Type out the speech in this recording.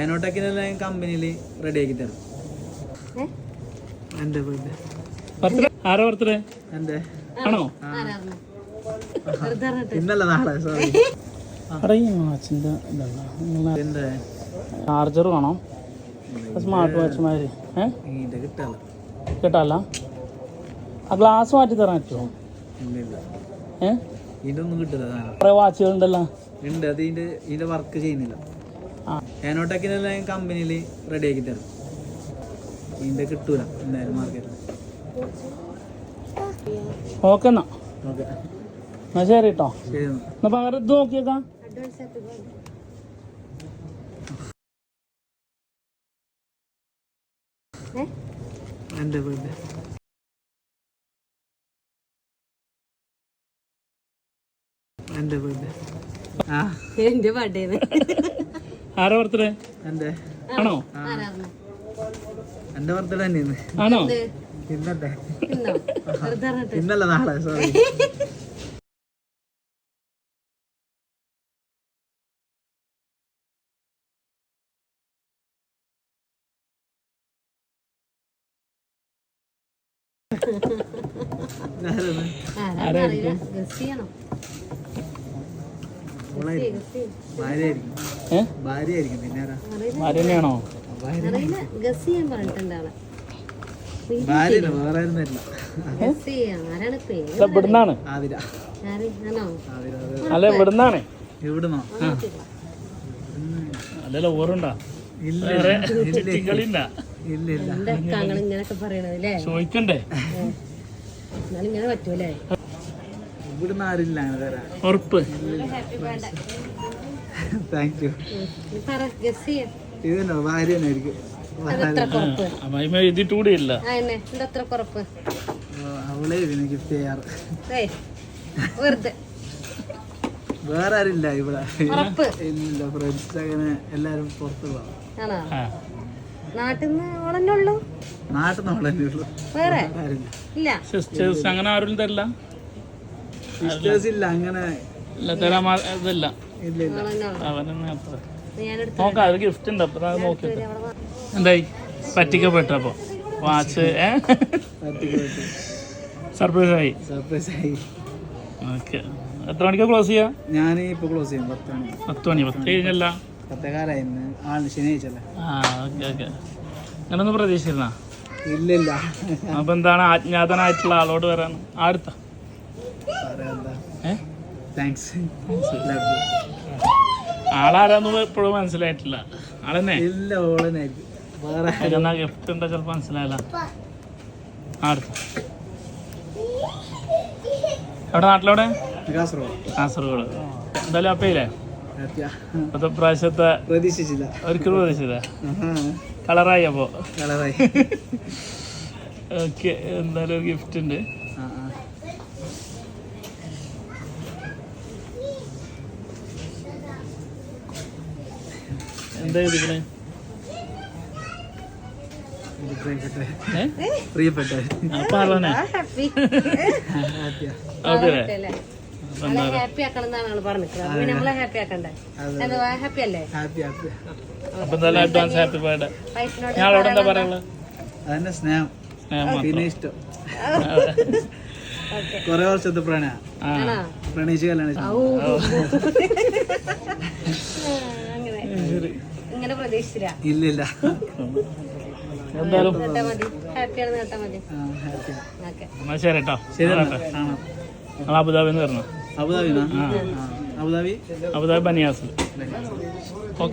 ഏനോട്ടക്കിനെല്ലാം കമ്പനിയിൽ റെഡിയാക്കി തരും. എന്റെ ആരോ ബർത്ത്ഡേ എന്റെ ആണോ? ഇന്നല്ല നാളെ. സോറി. ചാർജർ വേണം, സ്മാർട്ട് വാച്ച് മാതിരി. കിട്ടാല്ല. ആ ഗ്ലാസ് മാറ്റി തരാൻ പറ്റുമോ? ഇതിന്റെ കിട്ടില്ല. കുറെ വാച്ചുകൾ ഉണ്ടല്ലോ. ഉണ്ട്. അത് ഇതിന്റെ വർക്ക് ചെയ്യുന്നില്ല. ഏനോട്ടക്കിനെല്ലാം കമ്പനിയിൽ റെഡിയാക്കി തരും. ഇതിന്റെ കിട്ടൂല എന്തായാലും മാർക്കറ്റിൽ. ഓക്കെ എന്നാ. ഓക്കെ എന്നാ ശരി കേട്ടോ. ശരി. എന്നാ പകരം ഇത് നോക്കിയേക്കാം. എന്റെ വീട് എന്റെ വീട് എന്റെ ബർത്ത്ഡേ. ആരോ ബർത്ത്ഡേ? എന്റെ ആണോ? എന്റെ ബർത്ത്ഡേ തന്നെയാണ്. ആണോ? ഇന്നത്തെ ഇന്നല്ല നാളെ. സോറി. ഭാര്യയായിരിക്കും. പിന്നെ ഭാര്യ തന്നെയാണോ? ഭാര്യ വേറെ ഇവിടുന്നാണ്. അല്ല ഇവിടുന്നാണ്. ഇവിടുന്നോ? അല്ലല്ലോ ഓറുണ്ടാ? ഇല്ല ഇല്ല ചോദിക്കണ്ടേ? ഇങ്ങനെ പറ്റൂലേ? ഇവിടുന്ന് ആരില്ല അങ്ങനെ തരാൻ. ഉറപ്പ്? Thank you. ഇതന്നോ ഭാര്യ തന്നെ ആയിരിക്കും. എഴുതിട്ട് കൂടെ ഇല്ല. അവളെ പിന്നെ ഗിഫ്റ്റ് ചെയ്യാറ്. വെറുതെ വേറെ ആരില്ല ഇവിടെ. ഇല്ല. ഫ്രണ്ട്സ് അങ്ങനെ എല്ലാരും പുറത്തുള്ള. നാട്ടിൽ നിന്ന് ഓളന്നെ ഉള്ളൂ. നാട്ടിൽ നിന്ന് ഓളന്നെ ഉള്ളൂ. വേറെ ആരില്ല. ഇല്ല. സിസ്റ്റേഴ്സ് അങ്ങനെ ആരും തരില്ല. സിസ്റ്റേഴ്സ് ഇല്ല. അങ്ങനെ തരാൻ ഇതില്ല. ഇല്ല ഇല്ല. അവനെന്നെ അത്ര നോക്കാം. അത് ഗിഫ്റ്റ് ഉണ്ട്. അപ്പൊ നോക്കിട്ട് എന്തായി പറ്റിക്കപ്പെട്ടപ്പോ വാച്ച് സർപ്രൈസ് ആയി. സർപ്രൈസ് ആയി. ഓക്കെ. എത്ര മണിക്കാ ക്ലോസ് ചെയ്യാ? ഞാൻ ഇപ്പൊ ക്ലോസ് ചെയ്യും 10 മണി. 10 മണി. 10 കഴിഞ്ഞല്ല. 10 കാലായിരുന്നു. ശനിയാഴ്ചല്ലേ? Okay okay. അങ്ങനൊന്നും പ്രതീക്ഷിച്ചിരുന്നാ? ഇല്ല ഇല്ല. അപ്പൊ എന്താണ് അജ്ഞാതനായിട്ടുള്ള ആളോട് വരാൻ? അടുത്ത താങ്ക്സ്. ആളാരാന്ന് എപ്പോഴും മനസ്സിലായിട്ടില്ല. ആളെന്നെ ഇല്ല. ഓളനായിരിക്കും. വേറെ ഗിഫ്റ്റ് ഉണ്ടോ ചിലപ്പോ മനസ്സിലായില്ല. അടുത്ത എവിടെ? നാട്ടിലെവിടെ? കാസർഗോഡ്. എന്തായാലും അപ്പയില്ലേ ഇപ്പത്തെ പ്രാവശ്യത്തെ പ്രതീക്ഷിച്ചില്ല. ഒരിക്കലും പ്രതീക്ഷിച്ചില്ല. കളറായി അപ്പോ. കളറായി. ഓക്കെ. എന്തായാലും ഒരു ഗിഫ്റ്റ് ഉണ്ട്. എന്താ ഇതിക്കണേ? പ്രിയപ്പെട്ട അപ്പൊ ആളാണ്. ഹാപ്പി ആക്കണം എന്നാണ് പറഞ്ഞത്. നമ്മളെ ഹാപ്പി ആക്കണ്ടേ? ഹാപ്പി അല്ലേ? അപ്പൊ എന്തായാലും അഡ്വാൻസ് ഹാപ്പി ബർത്ത്ഡേ. ഞാളോട് എന്താ പറയാനുള്ളത്? അതന്നെ സ്നേഹം. പിന്നെ ഇഷ്ടം. കൊറേ വർഷത്തെ പ്രണയിച്ച് കല്യാണം. ഇങ്ങനെ പ്രതീക്ഷിച്ചില്ല. ഇല്ല ഇല്ല. എന്തായാലും ശരി കേട്ടോ. നമ്മൾ അബുദാബിന്ന് വരണം. Abu Dhabi Baniyas. ഓക്കെ.